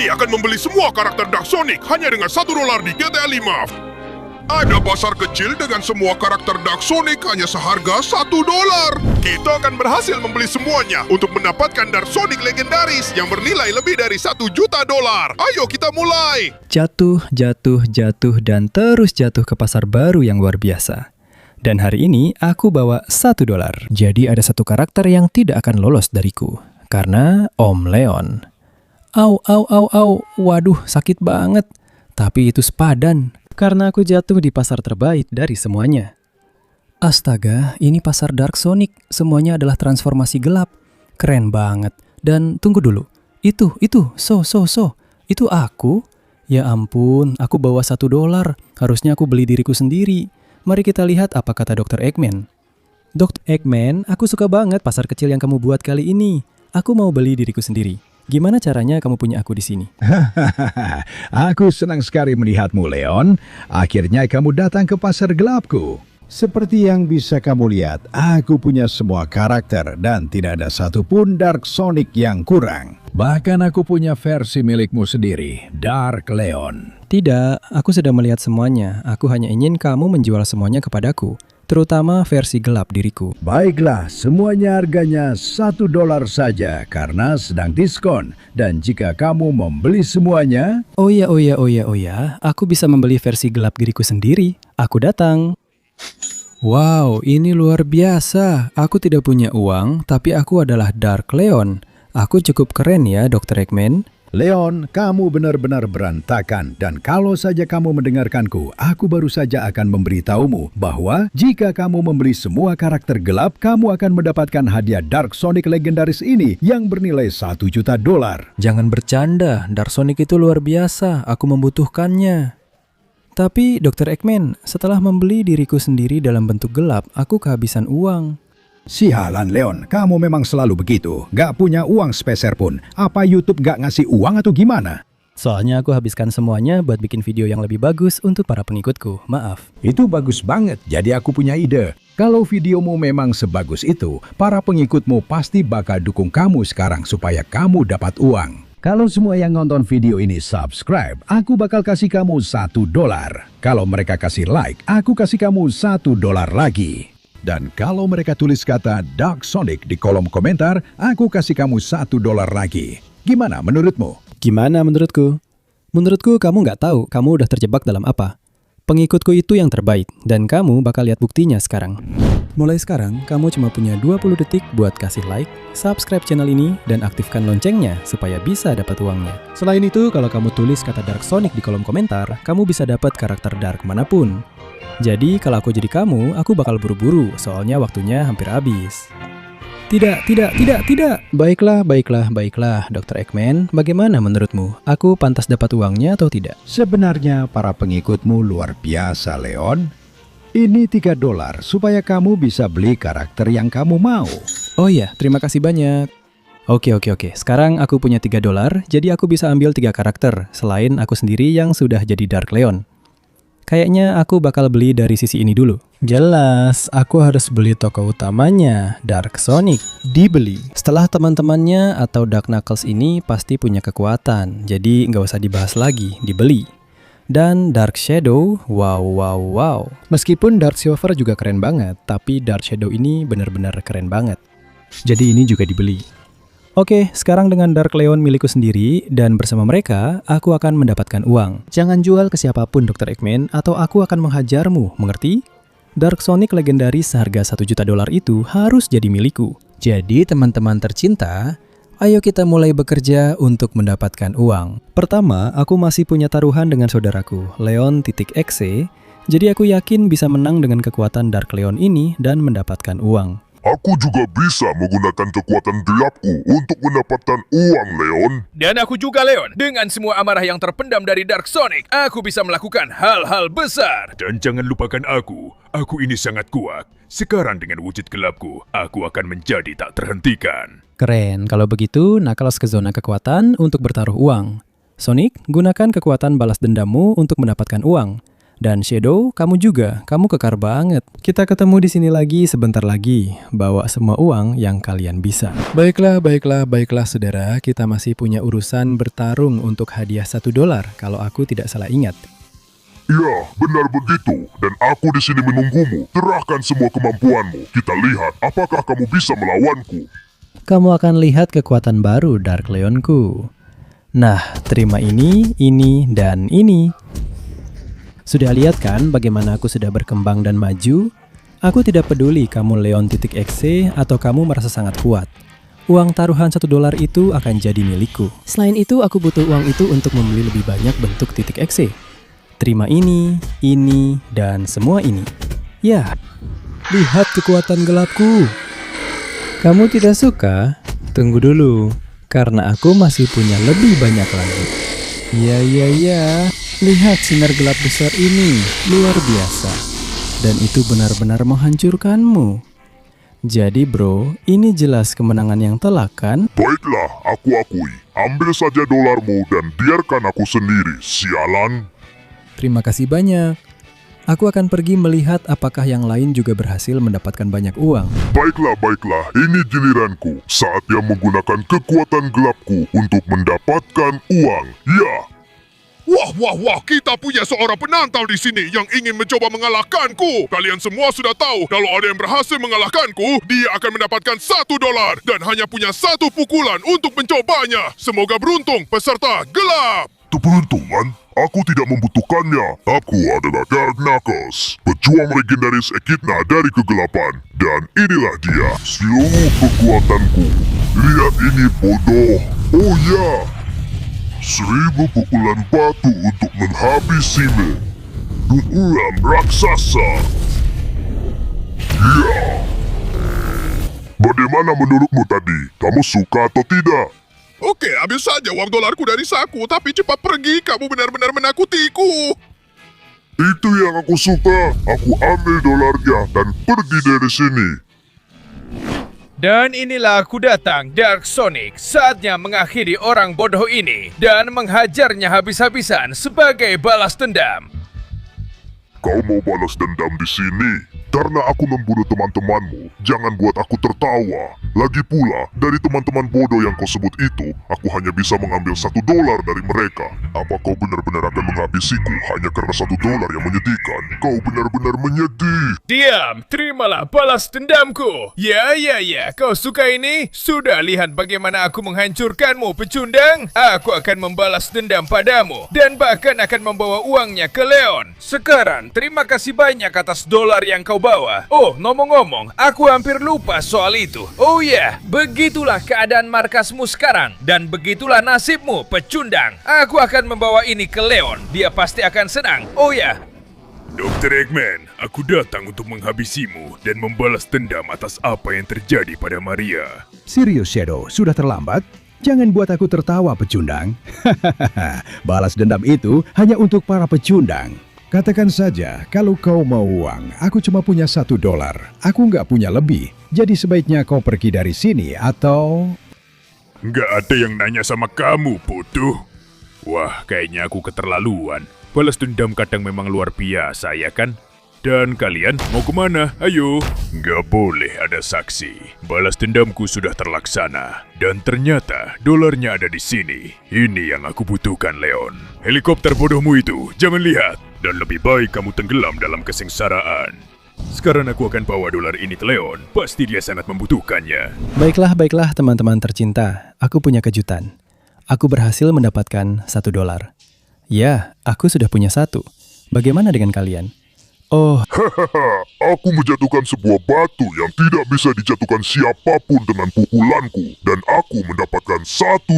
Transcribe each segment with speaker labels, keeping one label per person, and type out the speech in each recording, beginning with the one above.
Speaker 1: ini akan membeli semua karakter Dark Sonic hanya dengan $1 di GTA 5. Ada pasar kecil dengan semua karakter Dark Sonic hanya seharga $1. Kita akan berhasil membeli semuanya untuk mendapatkan Dark Sonic legendaris yang bernilai lebih dari $1 juta. Ayo kita mulai!
Speaker 2: Jatuh, dan terus jatuh ke pasar baru yang luar biasa. Dan hari ini aku bawa $1. Jadi ada satu karakter yang tidak akan lolos dariku. Karena Om Leon. Au, waduh sakit banget. Tapi itu sepadan. Karena aku jatuh di pasar terbaik dari semuanya. Astaga, ini pasar Dark Sonic. Semuanya adalah transformasi gelap. Keren banget. Dan tunggu dulu. Itu, Itu aku? Ya ampun, aku bawa $1. Harusnya aku beli diriku sendiri. Mari kita lihat apa kata Dr. Eggman. Dr. Eggman, aku suka banget pasar kecil yang kamu buat kali ini. Aku mau beli diriku sendiri. Gimana caranya kamu punya aku di sini?
Speaker 3: Aku senang sekali melihatmu, Leon. Akhirnya kamu datang ke pasar gelapku. Seperti yang bisa kamu lihat, aku punya semua karakter dan tidak ada satupun Dark Sonic yang kurang. Bahkan aku punya versi milikmu sendiri, Dark Leon.
Speaker 2: Tidak, aku sudah melihat semuanya. Aku hanya ingin kamu menjual semuanya kepadaku. Terutama versi gelap diriku.
Speaker 3: Baiklah, semuanya harganya $1 saja karena sedang diskon. Dan jika kamu membeli semuanya...
Speaker 2: Oh ya, aku bisa membeli versi gelap diriku sendiri. Aku datang. Wow, ini luar biasa. Aku tidak punya uang, tapi aku adalah Dark Leon. Aku cukup keren ya, Dr. Eggman.
Speaker 3: Leon, kamu benar-benar berantakan dan kalau saja kamu mendengarkanku, aku baru saja akan memberitahumu bahwa jika kamu membeli semua karakter gelap, kamu akan mendapatkan hadiah Dark Sonic legendaris ini yang bernilai $1 juta.
Speaker 2: Jangan bercanda, Dark Sonic itu luar biasa, aku membutuhkannya. Tapi Dr. Eggman, setelah membeli diriku sendiri dalam bentuk gelap, aku kehabisan uang.
Speaker 3: Sialan Leon, kamu memang selalu begitu. Gak punya uang sepeser pun. Apa YouTube gak ngasih uang atau gimana?
Speaker 2: Soalnya aku habiskan semuanya buat bikin video yang lebih bagus untuk para pengikutku. Maaf.
Speaker 3: Itu bagus banget, jadi aku punya ide. Kalau videomu memang sebagus itu, para pengikutmu pasti bakal dukung kamu sekarang supaya kamu dapat uang. Kalau semua yang nonton video ini subscribe, aku bakal kasih kamu $1. Kalau mereka kasih like, aku kasih kamu $1 lagi. Dan kalau mereka tulis kata Dark Sonic di kolom komentar, aku kasih kamu $1 lagi. Gimana menurutmu?
Speaker 2: Gimana menurutku? Menurutku kamu nggak tahu kamu udah terjebak dalam apa. Pengikutku itu yang terbaik, dan kamu bakal lihat buktinya sekarang. Mulai sekarang, kamu cuma punya 20 detik buat kasih like, subscribe channel ini, dan aktifkan loncengnya supaya bisa dapat uangnya. Selain itu, kalau kamu tulis kata Dark Sonic di kolom komentar, kamu bisa dapat karakter Dark manapun. Jadi, kalau aku jadi kamu, aku bakal buru-buru, soalnya waktunya hampir habis. Tidak. Baiklah, Dr. Eggman. Bagaimana menurutmu? Aku pantas dapat uangnya atau tidak?
Speaker 3: Sebenarnya para pengikutmu luar biasa, Leon. Ini $3 supaya kamu bisa beli karakter yang kamu mau.
Speaker 2: Oh iya, terima kasih banyak. Oke. Sekarang aku punya $3, jadi aku bisa ambil 3 karakter, selain aku sendiri yang sudah jadi Dark Leon. Kayaknya aku bakal beli dari sisi ini dulu. Jelas, aku harus beli toko utamanya, Dark Sonic. Dibeli. Setelah teman-temannya atau Dark Knuckles ini pasti punya kekuatan, jadi nggak usah dibahas lagi, dibeli. Dan Dark Shadow, wow. Meskipun Dark Silver juga keren banget, tapi Dark Shadow ini benar-benar keren banget. Jadi ini juga dibeli. Oke, sekarang dengan Dark Leon milikku sendiri, dan bersama mereka, aku akan mendapatkan uang. Jangan jual ke siapapun, Dr. Eggman, atau aku akan menghajarmu, mengerti? Dark Sonic legendaris seharga $1 juta itu harus jadi milikku. Jadi, teman-teman tercinta, ayo kita mulai bekerja untuk mendapatkan uang. Pertama, aku masih punya taruhan dengan saudaraku, Leon.exe, jadi aku yakin bisa menang dengan kekuatan Dark Leon ini dan mendapatkan uang.
Speaker 1: Aku juga bisa menggunakan kekuatan gelapku untuk mendapatkan uang, Leon.
Speaker 4: Dan aku juga, Leon. Dengan semua amarah yang terpendam dari Dark Sonic, aku bisa melakukan hal-hal besar.
Speaker 1: Dan jangan lupakan aku ini sangat kuat. Sekarang dengan wujud gelapku, aku akan menjadi tak terhentikan.
Speaker 2: Keren, kalau begitu Knuckles ke zona kekuatan untuk bertaruh uang. Sonic, gunakan kekuatan balas dendammu untuk mendapatkan uang. Dan Shadow, kamu juga, kamu kekar banget. Kita ketemu di sini lagi sebentar lagi, bawa semua uang yang kalian bisa. Baiklah, saudara. Kita masih punya urusan bertarung untuk hadiah $1 kalau aku tidak salah ingat.
Speaker 1: Ya, benar begitu. Dan aku di sini menunggumu. Serahkan semua kemampuanmu. Kita lihat apakah kamu bisa melawanku.
Speaker 2: Kamu akan lihat kekuatan baru Dark Leonku. Nah, terima ini, dan ini. Sudah lihat kan bagaimana aku sudah berkembang dan maju? Aku tidak peduli kamu Leon.exe atau kamu merasa sangat kuat. Uang taruhan $1 itu akan jadi milikku. Selain itu, aku butuh uang itu untuk membeli lebih banyak bentuk .exe. Terima ini, dan semua ini. Ya, lihat kekuatan gelapku. Kamu tidak suka? Tunggu dulu, karena aku masih punya lebih banyak lagi. Ya. Lihat sinar gelap besar ini, luar biasa. Dan itu benar-benar menghancurkanmu. Jadi bro, ini jelas kemenangan yang telak kan?
Speaker 1: Baiklah, aku akui. Ambil saja dolarmu dan biarkan aku sendiri, sialan.
Speaker 2: Terima kasih banyak. Aku akan pergi melihat apakah yang lain juga berhasil mendapatkan banyak uang.
Speaker 1: Baiklah, ini giliranku. Saatnya menggunakan kekuatan gelapku untuk mendapatkan uang. Ya. Wah, kita punya seorang penantang di sini yang ingin mencoba mengalahkanku. Kalian semua sudah tahu, kalau ada yang berhasil mengalahkanku, dia akan mendapatkan $1 dan hanya punya 1 pukulan untuk mencobanya. Semoga beruntung, peserta gelap. Keberuntungan? Aku tidak membutuhkannya. Aku adalah Dark Knuckles, pejuang legendaris Echidna dari kegelapan. Dan inilah dia, seluruh kekuatanku. Lihat ini, bodoh. Oh ya, 1000 pukulan batu untuk menghabisimu. Ulam raksasa. Ya. Bagaimana menurutmu tadi? Kamu suka atau tidak? Oke, ambil saja uang dolarku dari saku, tapi cepat pergi, kamu benar-benar menakutiku. Itu yang aku suka. Aku ambil dolarnya dan pergi dari sini.
Speaker 4: Dan inilah aku datang, Dark Sonic. Saatnya mengakhiri orang bodoh ini dan menghajarnya habis-habisan sebagai balas dendam.
Speaker 1: Kau mau balas dendam di sini? Karena aku membunuh teman-temanmu, jangan buat aku tertawa. Lagi pula, dari teman-teman bodoh yang kau sebut itu, aku hanya bisa mengambil $1 dari mereka. Apa kau benar-benar akan menghabisiku hanya karena $1 yang menyedihkan? Kau benar-benar menyedih.
Speaker 4: Diam, terimalah balas dendamku. Ya, kau suka ini? Sudah lihat bagaimana aku menghancurkanmu, pecundang? Aku akan membalas dendam padamu dan bahkan akan membawa uangnya ke Leon. Sekarang, terima kasih banyak atas dolar yang kau bawa. Oh, ngomong-ngomong, aku hampir lupa soal itu. Oh ya, begitulah keadaan markasmu sekarang. Dan begitulah nasibmu, pecundang. Aku akan membawa ini ke Leon. Dia pasti akan senang. Oh ya.
Speaker 1: Dr. Eggman, aku datang untuk menghabisimu dan membalas dendam atas apa yang terjadi pada Maria.
Speaker 3: Serius Shadow, sudah terlambat? Jangan buat aku tertawa, pecundang. Balas dendam itu hanya untuk para pecundang. Katakan saja, kalau kau mau uang, aku cuma punya $1. Aku nggak punya lebih. Jadi sebaiknya kau pergi dari sini atau...
Speaker 1: Nggak ada yang nanya sama kamu, bodoh.
Speaker 4: Wah, kayaknya aku keterlaluan. Balas dendam kadang memang luar biasa, ya kan? Dan kalian mau kemana? Ayo.
Speaker 1: Nggak boleh ada saksi. Balas dendamku sudah terlaksana. Dan ternyata dolarnya ada di sini. Ini yang aku butuhkan, Leon. Helikopter bodohmu itu, jangan lihat. Dan lebih baik kamu tenggelam dalam kesengsaraan. Sekarang aku akan bawa dolar ini ke Leon. Pasti dia sangat membutuhkannya.
Speaker 2: Baiklah teman-teman tercinta. Aku punya kejutan. Aku berhasil mendapatkan $1. Ya, aku sudah punya 1. Bagaimana dengan kalian? Oh,
Speaker 1: Hahaha, aku menjatuhkan sebuah batu yang tidak bisa dijatuhkan siapapun dengan pukulanku. Dan aku mendapatkan $1.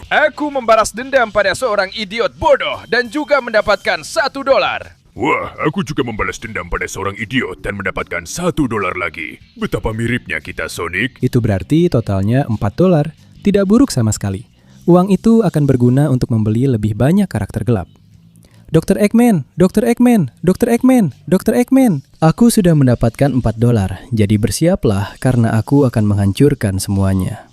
Speaker 4: Aku membalas dendam pada seorang idiot bodoh dan juga mendapatkan $1.
Speaker 1: Wah, aku juga membalas dendam pada seorang idiot dan mendapatkan $1 lagi. Betapa miripnya kita, Sonic.
Speaker 2: itu berarti totalnya $4. Tidak buruk sama sekali. Uang itu akan berguna untuk membeli lebih banyak karakter gelap. Dr. Eggman, Dr. Eggman, Dr. Eggman, Dr. Eggman. Aku sudah mendapatkan $4, jadi bersiaplah karena aku akan menghancurkan semuanya.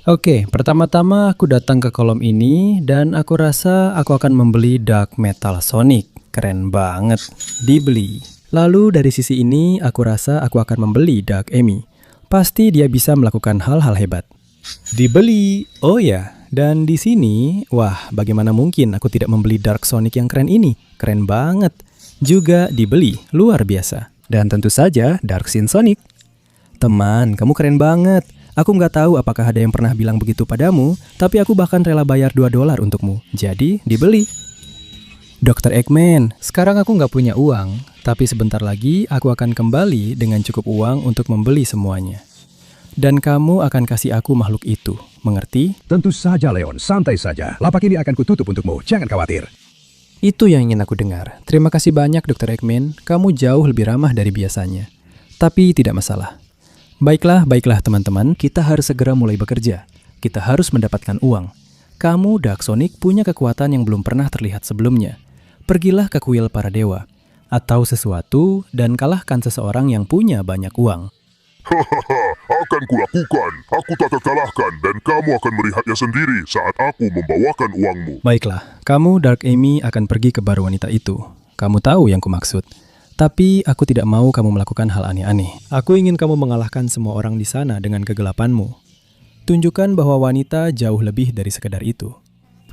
Speaker 2: Oke, pertama-tama aku datang ke kolom ini dan aku rasa aku akan membeli Dark Metal Sonic. Keren banget. Dibeli. Lalu dari sisi ini, aku rasa aku akan membeli Dark Amy. Pasti dia bisa melakukan hal-hal hebat. Dibeli. Oh ya, dan di sini, wah, bagaimana mungkin aku tidak membeli Dark Sonic yang keren ini? Keren banget. Juga dibeli, luar biasa. Dan tentu saja Dark Sin Sonic. Teman, kamu keren banget. Aku nggak tahu apakah ada yang pernah bilang begitu padamu, tapi aku bahkan rela bayar $2 untukmu. Jadi, dibeli. Dr. Eggman, sekarang aku nggak punya uang, tapi sebentar lagi aku akan kembali dengan cukup uang untuk membeli semuanya. Dan kamu akan kasih aku makhluk itu, mengerti?
Speaker 3: Tentu saja, Leon. Santai saja. Lapak ini akan kututup untukmu. Jangan khawatir.
Speaker 2: Itu yang ingin aku dengar. Terima kasih banyak, Dr. Eggman. Kamu jauh lebih ramah dari biasanya. Tapi tidak masalah. Baiklah teman-teman. Kita harus segera mulai bekerja. Kita harus mendapatkan uang. Kamu, Dark Sonic, punya kekuatan yang belum pernah terlihat sebelumnya. Pergilah ke kuil para dewa. Atau sesuatu dan kalahkan seseorang yang punya banyak uang.
Speaker 1: Hahaha, akan kulakukan. Aku tak terkalahkan dan kamu akan melihatnya sendiri saat aku membawakan uangmu.
Speaker 2: Baiklah, kamu Dark Amy akan pergi ke bar wanita itu. Kamu tahu yang kumaksud. Tapi aku tidak mau kamu melakukan hal aneh-aneh. Aku ingin kamu mengalahkan semua orang di sana dengan kegelapanmu. Tunjukkan bahwa wanita jauh lebih dari sekedar itu.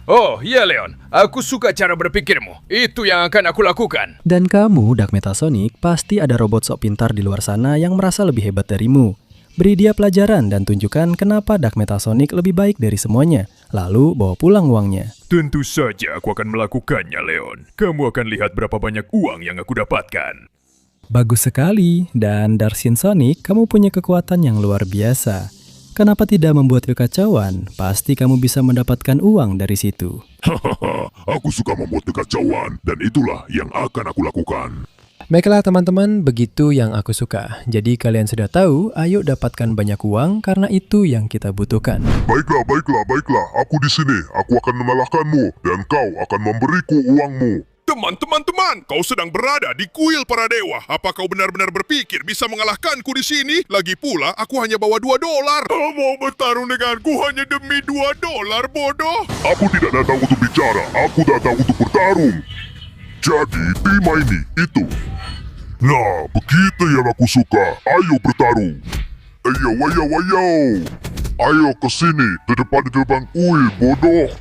Speaker 4: Oh, iya Leon. Aku suka cara berpikirmu. Itu yang akan aku lakukan.
Speaker 2: Dan kamu, Dark Metal Sonic, pasti ada robot sok pintar di luar sana yang merasa lebih hebat darimu. Beri dia pelajaran dan tunjukkan kenapa Dark Metal Sonic lebih baik dari semuanya. Lalu bawa pulang uangnya.
Speaker 4: Tentu saja aku akan melakukannya, Leon. Kamu akan lihat berapa banyak uang yang aku dapatkan.
Speaker 2: Bagus sekali. Dan Darsin Sonic, kamu punya kekuatan yang luar biasa. Kenapa tidak membuat kekacauan? Pasti kamu bisa mendapatkan uang dari situ.
Speaker 1: Hahaha, aku suka membuat kekacauan dan itulah yang akan aku lakukan.
Speaker 2: Baiklah teman-teman, begitu yang aku suka. Jadi kalian sudah tahu, ayo dapatkan banyak uang karena itu yang kita butuhkan.
Speaker 1: Baiklah. Aku di sini. Aku akan mengalahkanmu dan kau akan memberiku uangmu. Teman-teman, kau sedang berada di kuil para dewa. Apa kau benar-benar berpikir bisa mengalahkanku di sini? Lagi pula, aku hanya bawa $2. Kau mau bertarung denganku hanya demi $2, bodoh? Aku tidak datang untuk bicara. Aku datang untuk bertarung. Jadi, terima ini, itu. Nah, begitu yang aku suka. Ayo bertarung. Ayo. Ayo ke sini, di depan kuil, bodoh.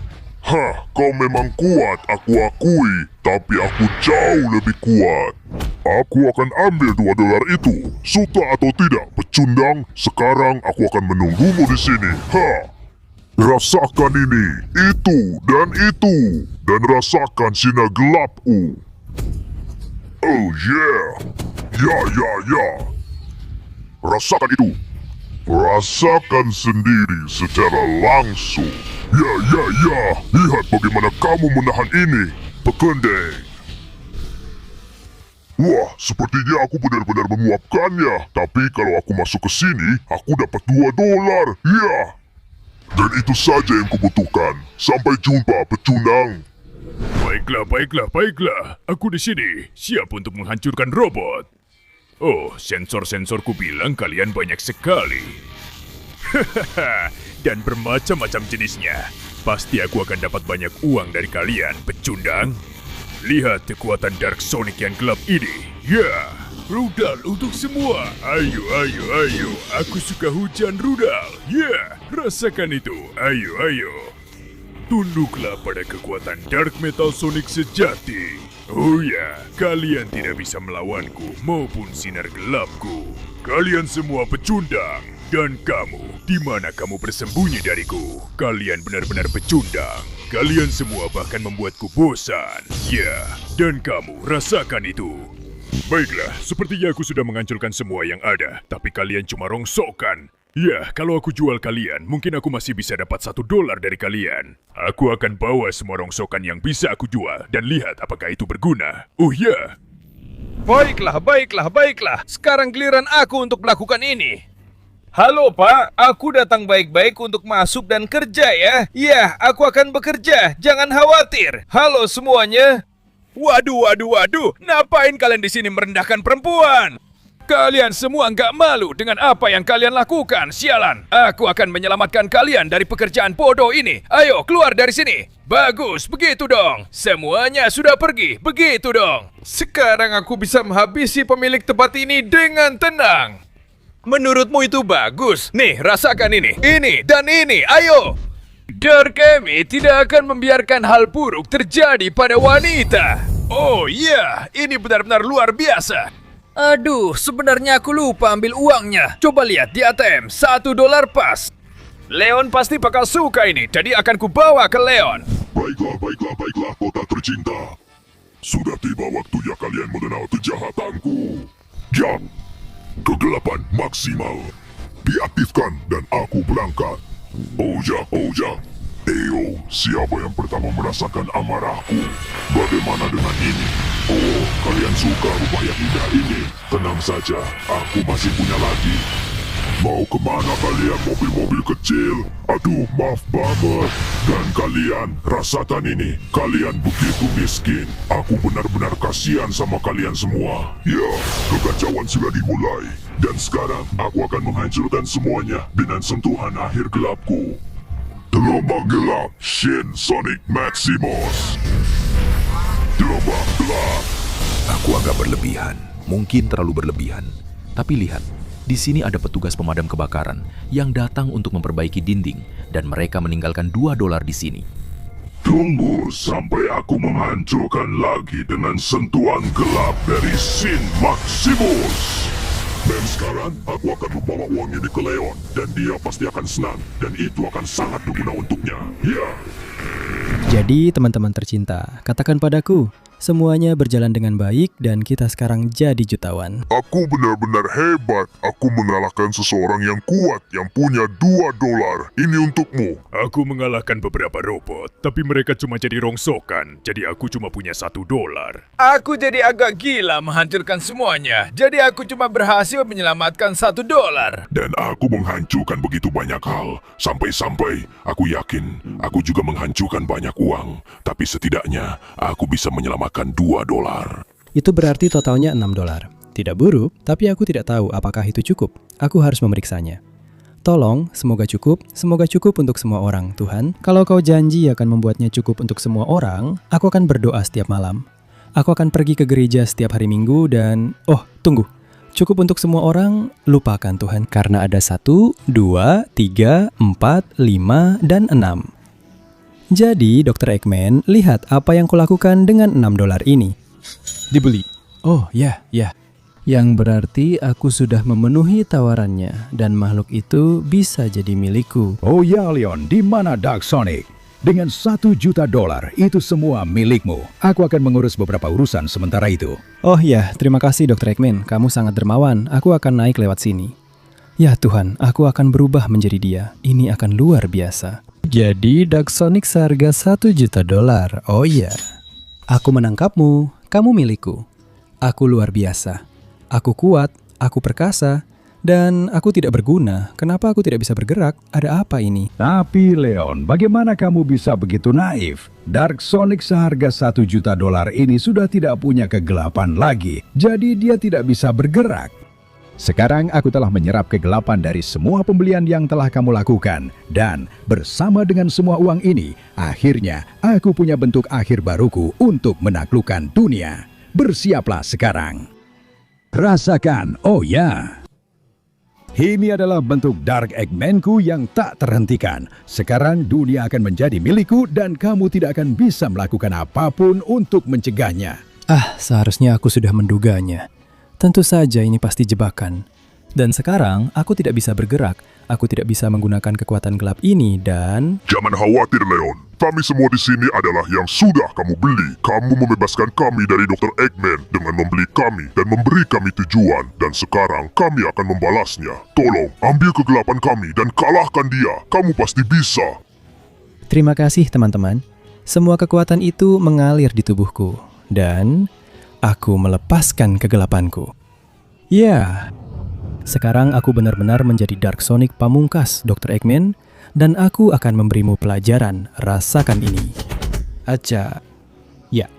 Speaker 1: Hah, kau memang kuat, aku akui. Tapi aku jauh lebih kuat. Aku akan ambil $2 itu. Suka atau tidak, pecundang. Sekarang aku akan menunggumu di sini. Ha! Rasakan ini, itu. Dan rasakan sinar gelapku. Oh yeah. Ya. Rasakan itu. Rasakan sendiri secara langsung. Ya. Lihat bagaimana kamu menahan ini. Pekendek. Wah, sepertinya aku benar-benar menguapkannya. Tapi kalau aku masuk ke sini, aku dapat $2. Ya. Dan itu saja yang kubutuhkan. Sampai jumpa, pecundang.
Speaker 4: Baiklah. Aku di sini, siap untuk menghancurkan robot. Oh, sensor-sensorku bilang kalian banyak sekali. Hahaha, dan bermacam-macam jenisnya. Pasti aku akan dapat banyak uang dari kalian, pecundang. Lihat kekuatan Dark Sonic yang gelap ini. Ya, rudal untuk semua. Ayo. Aku suka hujan rudal. Ya, rasakan itu. Ayo. Tunduklah pada kekuatan Dark Metal Sonic sejati. Oh ya, kalian tidak bisa melawanku maupun sinar gelapku. Kalian semua pecundang. Dan kamu, di mana kamu bersembunyi dariku? Kalian benar-benar pecundang. Kalian semua bahkan membuatku bosan. Ya, dan kamu rasakan itu. Baiklah, sepertinya aku sudah menghancurkan semua yang ada. Tapi kalian cuma rongsokkan. Ya, kalau aku jual kalian, mungkin aku masih bisa dapat $1 dari kalian. Aku akan bawa semua rongsokan yang bisa aku jual dan lihat apakah itu berguna. Oh ya. Baiklah. Sekarang giliran aku untuk melakukan ini. Halo Pak, aku datang baik-baik untuk masuk dan kerja ya. Ya, aku akan bekerja, jangan khawatir. Halo semuanya. Waduh. Ngapain kalian di sini merendahkan perempuan? Kalian semua nggak malu dengan apa yang kalian lakukan, sialan. Aku akan menyelamatkan kalian dari pekerjaan bodoh ini. Ayo, keluar dari sini. Bagus, begitu dong. Semuanya sudah pergi, begitu dong. Sekarang aku bisa menghabisi pemilik tempat ini dengan tenang. Menurutmu itu bagus? Nih, rasakan ini dan ini, ayo. Dark Amy tidak akan membiarkan hal buruk terjadi pada wanita. Oh iya, ini benar-benar luar biasa. Aduh, sebenarnya aku lupa ambil uangnya. Coba lihat di ATM, $1 pas. Leon pasti bakal suka ini, jadi akan kubawa ke Leon.
Speaker 1: Baiklah, kota tercinta. Sudah tiba waktunya kalian mengenal kejahatanku. Jam, kegelapan maksimal. Diaktifkan dan aku berangkat. Oja. Teo, siapa yang pertama merasakan amarahku? Bagaimana dengan ini? Oh, kalian suka rumah yang indah ini? Tenang saja, aku masih punya lagi. Mau kemana kalian mobil-mobil kecil? Aduh, maaf banget. Dan kalian, rasakan ini. Kalian begitu miskin. Aku benar-benar kasihan sama kalian semua. Ya, kekacauan sudah dimulai. Dan sekarang, aku akan menghancurkan semuanya dengan sentuhan akhir gelapku. Gelombang gelap, Shin Sonic Maximus. Gelombang gelap.
Speaker 5: Aku agak berlebihan, mungkin terlalu berlebihan. Tapi lihat, di sini ada petugas pemadam kebakaran yang datang untuk memperbaiki dinding dan mereka meninggalkan $2 di sini.
Speaker 1: Tunggu sampai aku menghancurkan lagi dengan sentuhan gelap dari Shin Maximus. Dan sekarang aku akan membawa uang ini ke Leon dan dia pasti akan senang dan itu akan sangat berguna untuknya. Ya.
Speaker 2: Jadi teman-teman tercinta, katakan padaku, semuanya berjalan dengan baik dan kita sekarang jadi jutawan.
Speaker 1: Aku benar-benar hebat. Aku mengalahkan seseorang yang kuat yang punya $2. Ini untukmu.
Speaker 4: Aku mengalahkan beberapa robot, tapi mereka cuma jadi rongsokan, jadi aku cuma punya $1. Aku jadi agak gila menghancurkan semuanya, jadi aku cuma berhasil menyelamatkan $1.
Speaker 1: Dan aku menghancurkan begitu banyak hal. Sampai-sampai aku yakin aku juga menghancurkan banyak uang. Tapi setidaknya aku bisa menyelamatkan $2.
Speaker 2: Itu berarti totalnya $6. Tidak buruk, tapi aku tidak tahu apakah itu cukup. Aku harus memeriksanya. Tolong, semoga cukup untuk semua orang, Tuhan. Kalau kau janji akan membuatnya cukup untuk semua orang, aku akan berdoa setiap malam. Aku akan pergi ke gereja setiap hari Minggu dan... Oh, tunggu. Cukup untuk semua orang, lupakan Tuhan. Karena ada 1, 2, 3, 4, 5, dan 6. Jadi, Dr. Eggman, lihat apa yang kulakukan dengan $6 ini. Dibeli. Oh, ya. Yang berarti aku sudah memenuhi tawarannya dan makhluk itu bisa jadi milikku.
Speaker 3: Oh ya Leon, di mana Dark Sonic? Dengan $1 juta itu semua milikmu. Aku akan mengurus beberapa urusan sementara itu.
Speaker 2: Oh ya, terima kasih Dr. Eggman. Kamu sangat dermawan. Aku akan naik lewat sini. Ya Tuhan, aku akan berubah menjadi dia. Ini akan luar biasa. Jadi Dark Sonic seharga $1 juta. Oh ya. Aku menangkapmu. Kamu milikku. Aku luar biasa. Aku kuat. Aku perkasa. Dan aku tidak berguna. Kenapa aku tidak bisa bergerak? Ada apa ini?
Speaker 3: Tapi Leon, bagaimana kamu bisa begitu naif? Dark Sonic seharga $1 juta ini sudah tidak punya kegelapan lagi. Jadi dia tidak bisa bergerak. Sekarang aku telah menyerap kegelapan dari semua pembelian yang telah kamu lakukan. Dan bersama dengan semua uang ini, akhirnya aku punya bentuk akhir baruku untuk menaklukkan dunia. Bersiaplah sekarang. Rasakan, oh ya. Ini adalah bentuk Dark Eggman-ku yang tak terhentikan. Sekarang dunia akan menjadi milikku dan kamu tidak akan bisa melakukan apapun untuk mencegahnya.
Speaker 2: Seharusnya aku sudah menduganya. Tentu saja ini pasti jebakan. Dan sekarang aku tidak bisa bergerak. Aku tidak bisa menggunakan kekuatan gelap ini dan...
Speaker 1: Jangan khawatir, Leon. Kami semua di sini adalah yang sudah kamu beli. Kamu membebaskan kami dari Dr. Eggman dengan membeli kami dan memberi kami tujuan. Dan sekarang kami akan membalasnya. Tolong, ambil kegelapan kami dan kalahkan dia. Kamu pasti bisa.
Speaker 2: Terima kasih teman-teman. Semua kekuatan itu mengalir di tubuhku. Dan aku melepaskan kegelapanku. Ya, sekarang aku benar-benar menjadi Dark Sonic pamungkas, Dr. Eggman. Dan aku akan memberimu pelajaran. Rasakan ini. Aja. Ya.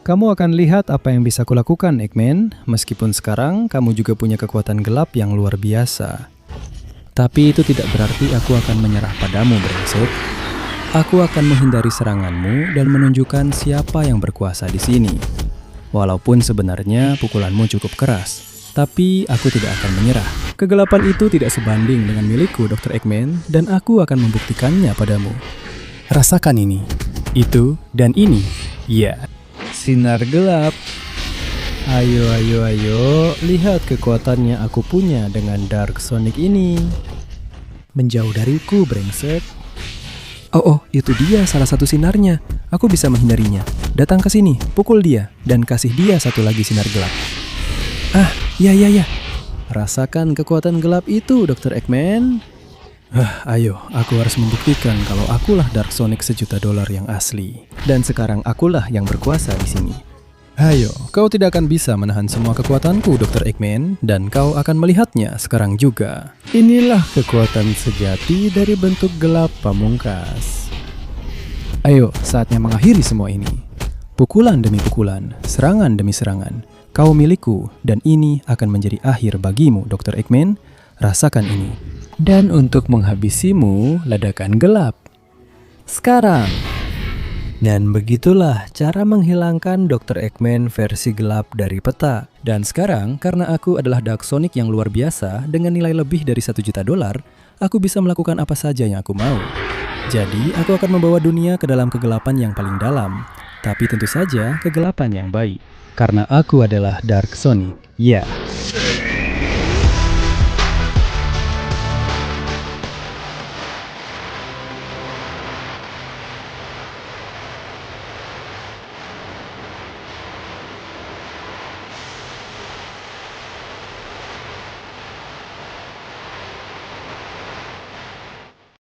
Speaker 2: Kamu akan lihat apa yang bisa kulakukan, Eggman. Meskipun sekarang kamu juga punya kekuatan gelap yang luar biasa. Tapi itu tidak berarti aku akan menyerah padamu, brengsek. Aku akan menghindari seranganmu dan menunjukkan siapa yang berkuasa di sini. Walaupun sebenarnya pukulanmu cukup keras, tapi aku tidak akan menyerah. Kegelapan itu tidak sebanding dengan milikku, Dr. Eggman, dan aku akan membuktikannya padamu. Rasakan ini, itu, dan ini. Ya. Sinar gelap. Ayo, lihat kekuatan yang aku punya dengan Dark Sonic ini. Menjauh dariku, brengsek. Oh, itu dia salah satu sinarnya. Aku bisa menghindarinya. Datang ke sini, pukul dia, dan kasih dia satu lagi sinar gelap. Ya. Rasakan kekuatan gelap itu, Dr. Eggman. Ayo, aku harus membuktikan kalau akulah Dark Sonic $1 juta yang asli. Dan sekarang akulah yang berkuasa di sini. Ayo, kau tidak akan bisa menahan semua kekuatanku, Dr. Eggman, dan kau akan melihatnya sekarang juga. Inilah kekuatan sejati dari bentuk gelap pamungkas. Ayo, saatnya mengakhiri semua ini. Pukulan demi pukulan, serangan demi serangan. Kau milikku, dan ini akan menjadi akhir bagimu, Dr. Eggman. Rasakan ini. Dan untuk menghabisimu, ledakan gelap. Sekarang. Dan begitulah cara menghilangkan Dr. Eggman versi gelap dari peta. Dan sekarang, karena aku adalah Dark Sonic yang luar biasa dengan nilai lebih dari $1 juta, aku bisa melakukan apa saja yang aku mau. Jadi, aku akan membawa dunia ke dalam kegelapan yang paling dalam. Tapi tentu saja, kegelapan yang baik. Karena aku adalah Dark Sonic. Ya.